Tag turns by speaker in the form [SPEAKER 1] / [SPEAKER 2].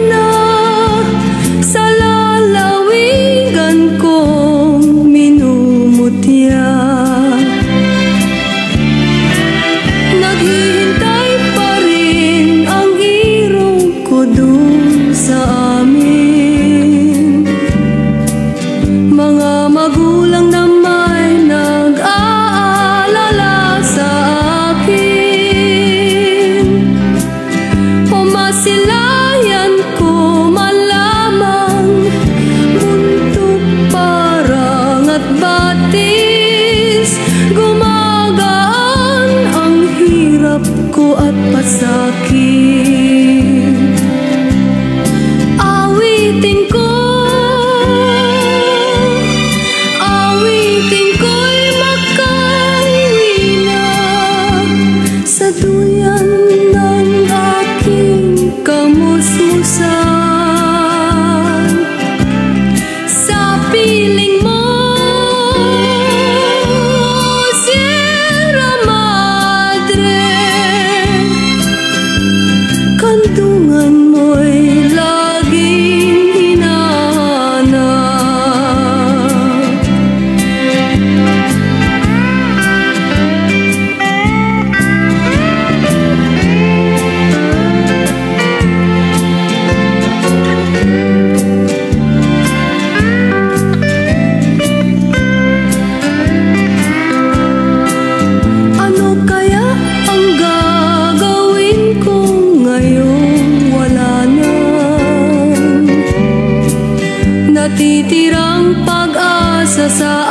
[SPEAKER 1] na sa lalawigan kong minumutya. Naghihintay pa rin ang irong ko dun sa amin. Mga magulang na may nag-aalala sa akin. Umasilayan ko malamang muntok parang at batis. Gumagaan ang hirap ko at pasakit. Awitin ko, awitin ko'y makauwi na sa duyan ng aking kamusmusan. Sa piling mo, Sierra Madre, kandungan mo'y laging hinahanap. Ano kaya ang gagawin ko ngayong wala na? Natitirang pag-asa sa